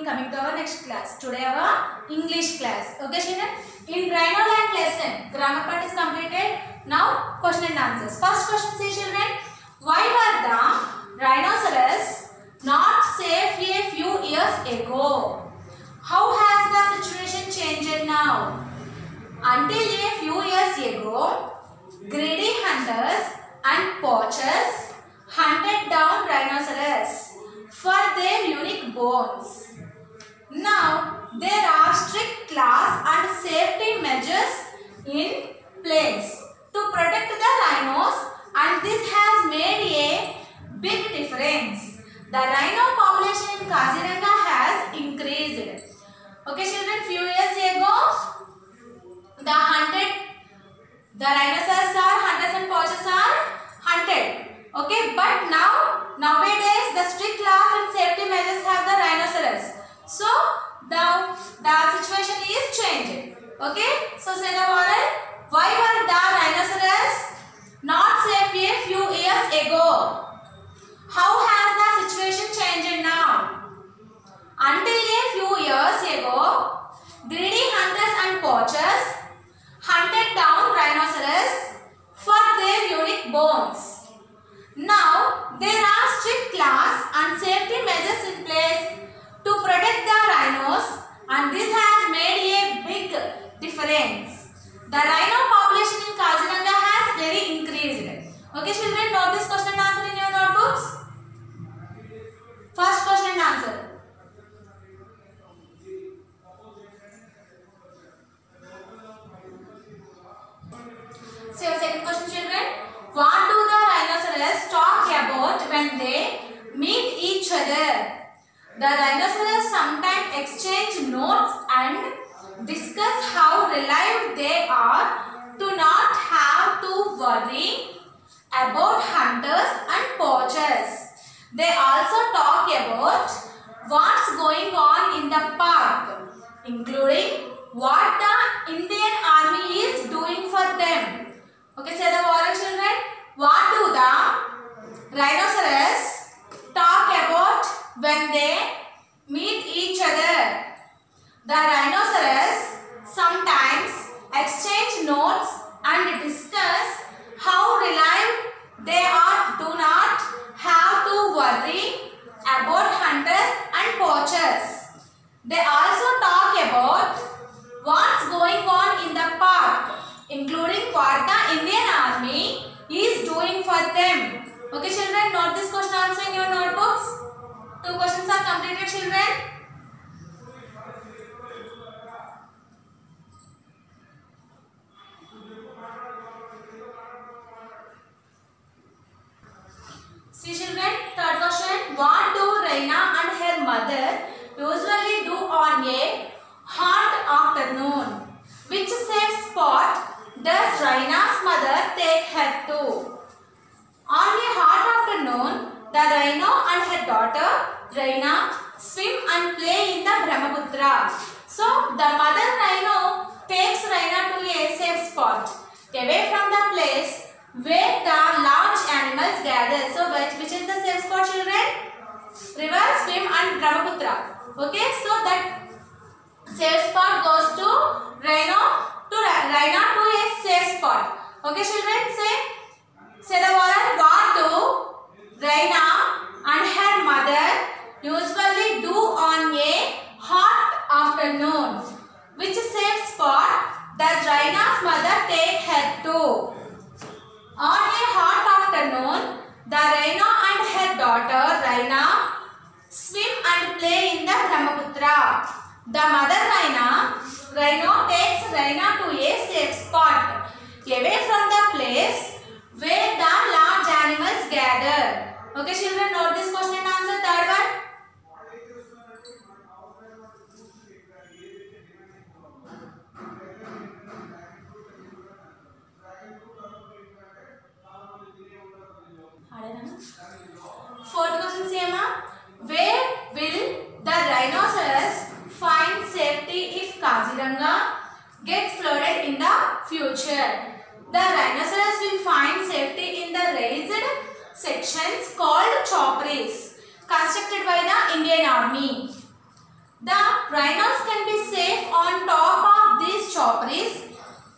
coming to our next class. Today our English class. Okay, children. In Rhinoland lesson, grammar part is completed. Now question and answers. First question, say children, why were the rhinoceros not safe a few years ago? How has the situation changed now? Until a few years ago, greedy hunters and poachers hunted down rhinoceros for their unique bones. Now there are strict laws and safety measures in place to protect the rhinos, and this has made a big difference. The rhino population in Kaziranga has increased. Okay children, few years ago the rhinoceros are hunters and poachers are hunted. Okay, but nowadays the strict laws and safety measures have the rhinoceros. So the situation is changed. Okay, so say the moral. Why were the rhinoceros not safe a few years ago? How has the situation changed now? Until a few years ago, greedy hunters and poachers hunted down rhinoceros for their unique bones. Now there are strict laws and safety measures in place to protect the rhinos, and this has made a big difference. The rhino population in Kaziranga has very increased. Okay children, note this question and answer in your notebooks. First question and answer. So your second question children, what do the rhinoceros talk about when they meet each other? The rhinoceros sometimes exchange notes and discuss how relieved they are to not have to worry about hunters and poachers. They also talk about what's going on in the park, including what the Indian Army is doing for them. Okay, say the moral children. What do the rhinoceros talk about when they meet each other? The rhinoceros sometimes exchange notes and discuss how relieved they are do not have to worry about hunters and poachers. They also talk about what's going on in the park, including what the Indian Army is doing for them. Okay children, note this question answer in your notebooks. Two questions are completed children. See children, third question. What do Raina and her mother usually do on a hot afternoon? Which safe spot does Raina's mother take her to? On a hot afternoon, the rhino and her daughter Raina swim and play in the Brahmaputra. So the mother rhino takes Raina to a safe spot away from the place where the large animals gather. So which is the safe spot children? River, swim and Brahmaputra. Okay, so that safe spot goes to Raina to a safe spot. Okay children, say the word. What do Raina and her mother usually do on a hot afternoon? Which safe spot does Raina's mother take her to? On a hot afternoon, the Raina and her daughter Raina swim and play in the Brahmaputra. The mother rhino takes Raina to a safe spot away from the place where the large animals gather. Okay children, note this question and answer. Third one. Fourth question same. Where will the rhinoceros find safety if Kaziranga gets flooded in the future? The rhinoceros will find safety in the raised sections called chopperies constructed by the Indian Army. The rhinos can be safe on top of these chopperies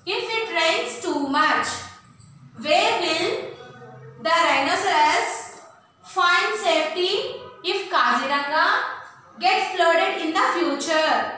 if it rains too much. Where will the rhinoceros find safety if Kaziranga gets flooded in the future?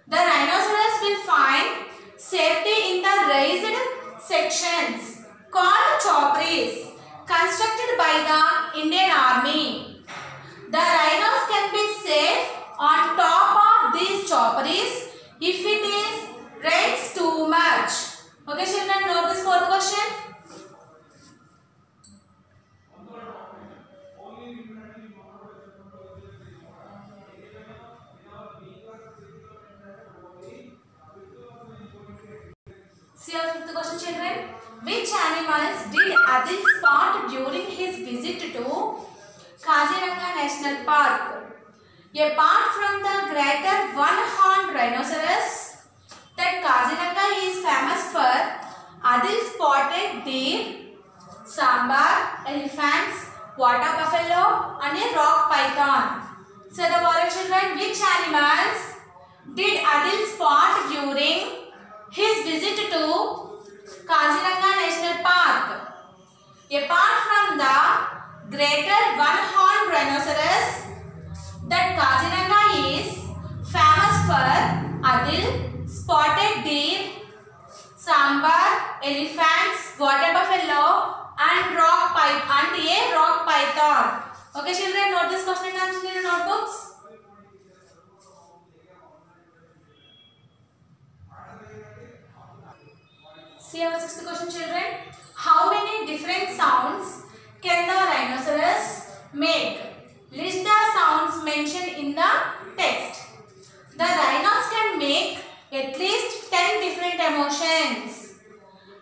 The rhinoceros will find safety in the raised sections called chopperies constructed by the Indian Army. The rhinos can be safe on top of these chopperies if it rains too much. Okay children, note this fourth question. See our fifth question children. Which animals did Adil spot during his visit to Kaziranga National Park? Apart from the greater one-horned rhinoceros that Kaziranga is famous for, Adil spotted deer, sambar, elephants, water buffalo and a rock python. So the correct children, which animals did Adil spot during his visit to Kaziranga National Park? Apart from the greater one-horned rhinoceros that Kaziranga is famous for, Adil spotted deer, sambar, elephants, water buffalo and a rock python. Okay children, note this question and answer in your notebooks. See our sixth question children. How many different sounds can the rhinoceros make? List the sounds mentioned in the text. The rhinos can make at least 10 different emotions.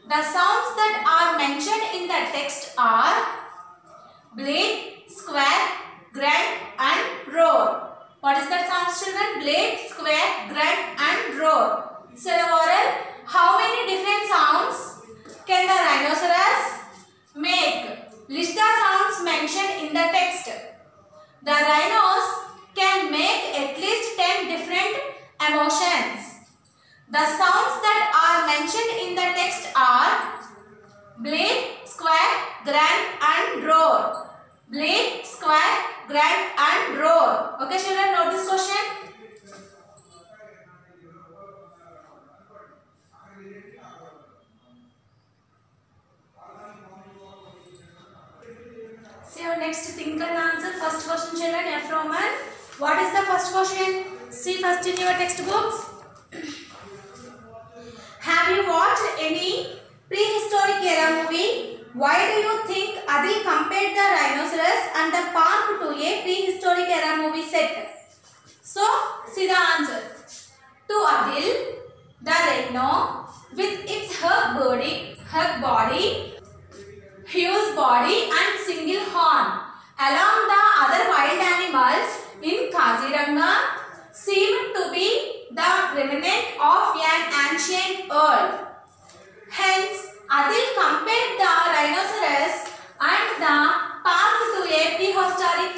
The sounds that are mentioned in the text are bleat, squawk, grunt and roar. What is that sounds children? Bleat, squawk, grunt and roar. So oral, how many different sounds can the rhinoceros make? List the sounds mentioned in the text. The rhinos can make at least 10 different emotions. The sounds that are mentioned in the text are bleat, squawk, grunt and roar. Bleat, squawk, grunt and roar. Okay children, note this question. See our next think and answer. First question children, F Roman. What is the first question? See first in your textbooks. Have you watched any prehistoric era movie? Why do you think Adil compared the rhinoceros and the park to a prehistoric era movie set? So, see the answer. To Adil, the rhino with its hug body, huge body and single horn along the other wild animals in Kaziranga seemed to be the remnant of an ancient world. Hence, Adil compared the rhinoceros and the park to a prehistoric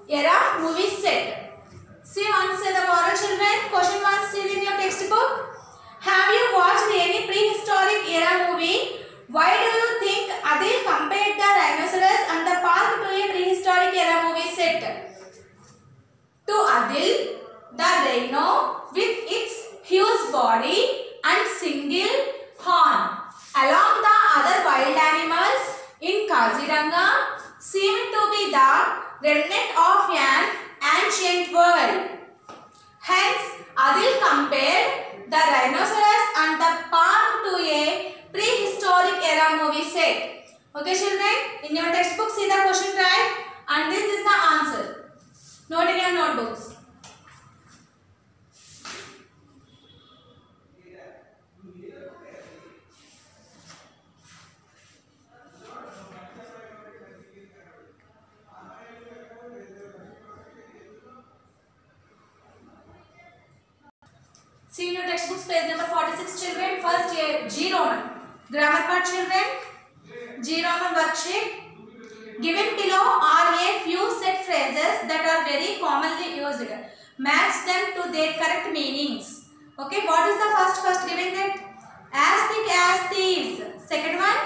era movie set. See once the moral children, question 1 still in your textbook. Have you watched any prehistoric era movie? Why do you think Adil compared the rhinoceros and the park to a prehistoric era movie set? To Adil, the rhino with its huge body and single horn along the other wild animals in Kaziranga seemed to be the remnant of an ancient world. Hence, Adil compared the rhinoceros and the park to a prehistoric era movie set. Okay children, in your textbook see the question right and this is the answer. Note in your notebooks. See in your textbooks page number 46 children. First G Roman. Grammar part children. G Roman worksheet. Given below are a few set phrases that are very commonly used. Match them to their correct meanings. Okay, what is the first given that? As thick as thieves. Second one,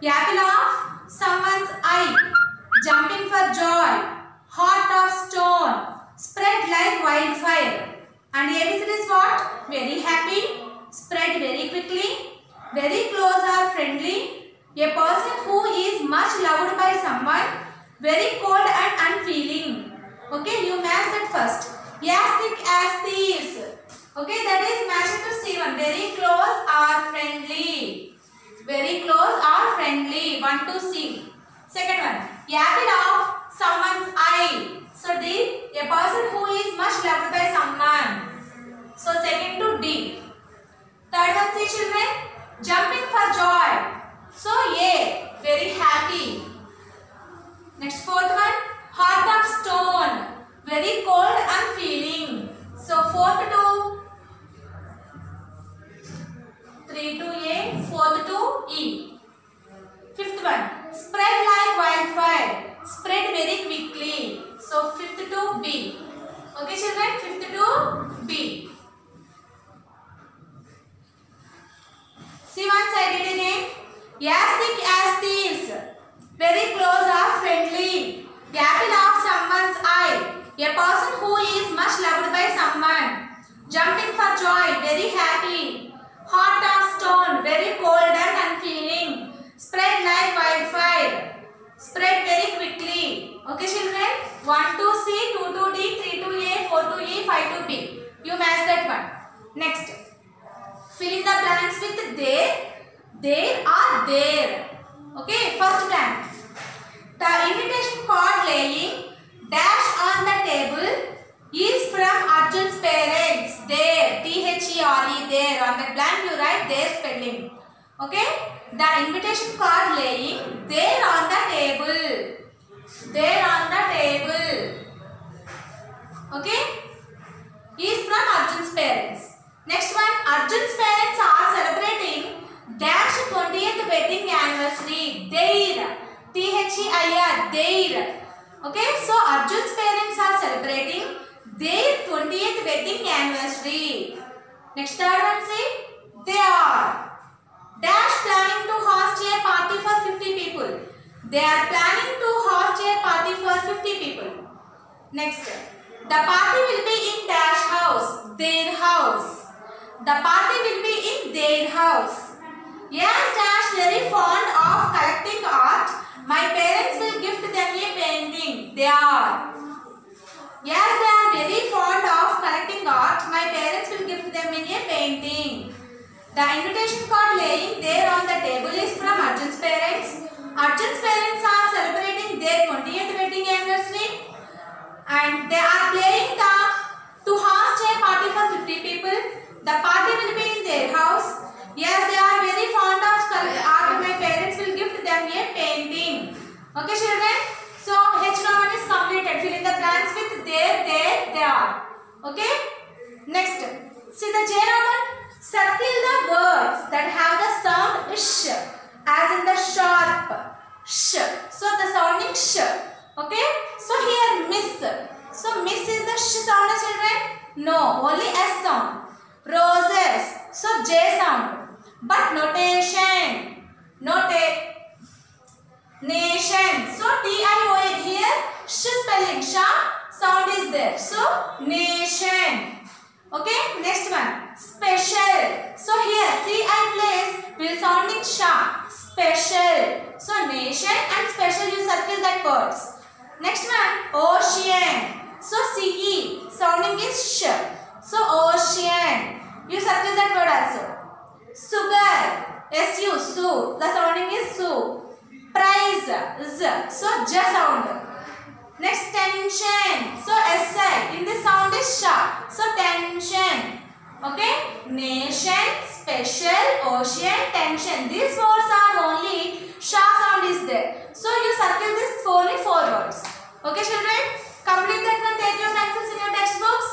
apple of someone's eye. Jumping for joy. Heart of stone. Spread like wildfire. And ABCD is what? Very happy. Spread very quickly. Very close or friendly. A person who is much loved by someone. Very cold and unfeeling. Okay, you match that first. As thick as thieves. Okay, that is matching to C1. Very close or friendly. Very close or friendly. 1 to C. Second one. Apple of someone's eye. So D. A person who is much loved by someone. So second to D. Third one, C children. Jumping for joy. So A. Very happy. Next fourth one. Heart of stone. Very cold and feeling. So fourth to 3 to A, fourth to E. Fifth one. Spread like wildfire. Spread very quickly. So fifth to B. Okay children, fifth to B. See one side it again. As thick as thieves. Very close or friendly. Apple of someone's eye. A person who is much loved by someone. Jumping for joy. Very happy. Heart of stone. Very cold and unfeeling. Spread like wildfire. Spread very quickly. Okay children. 1 to C, 2 to D, 3 to A, 4 to E, 5 to B. You match that one. Next. Fill in the blanks with there or there. Okay, first blank. The invitation card laying dash on the table is from Arjun's parents. There, T-H-E-R-E, there. On the blank you write their spelling. Okay, the invitation card laying there on the table. There on the table. Okay, is from Arjun's parents. Next one, Arjun's parents are celebrating dash 20th wedding anniversary. Their, T-H-E-I-R, their. Okay, so Arjun's parents are celebrating their 20th wedding anniversary. Next third one, see, they are dash planning to host a party for 50 people. They are planning to host a party for 50 people. Next, the party will be in dash house, their house. The party will be in their house. Yes, dash very fond of collecting art. My parents will gift them a painting. They are. Yes, they are very fond of collecting art. My parents will gift them in a painting. The invitation card laying there on the table is from Arjun's parents. Arjun's parents are celebrating their 20th wedding anniversary. And they are playing to host a party for 50 people. The party will be in their house. Yes, they are very fond of art. My parents will gift them a painting. Okay, children. So H Roman is completed. Fill in the blanks with there, they are. Okay. Next, see the J Roman. Circle the words that have the sound sh, as in the sharp sh. So the sounding sh. Okay. So here miss. So miss is the sh sound, children. No, only S sound. Roses. So J sound. But notation. Nation. So T-I-O-N here. Sh spelling. Sha sound is there. So nation. Okay. Next one. Special. So here C-I place will sounding sha. Special. So nation and special you circle that words. Next one. Ocean. So C-E sounding is sh. So ocean. You circle that word also. Sugar. S-U. Su. The sounding is su. Prize. Z. So j sound. Next tension. So S-I. In this sound is sha. So tension. Okay. Nation, special, ocean, tension. These words are only sha sound is there. So you circle this only 4 words. Okay children. Complete that one. Take your pencils in your textbooks.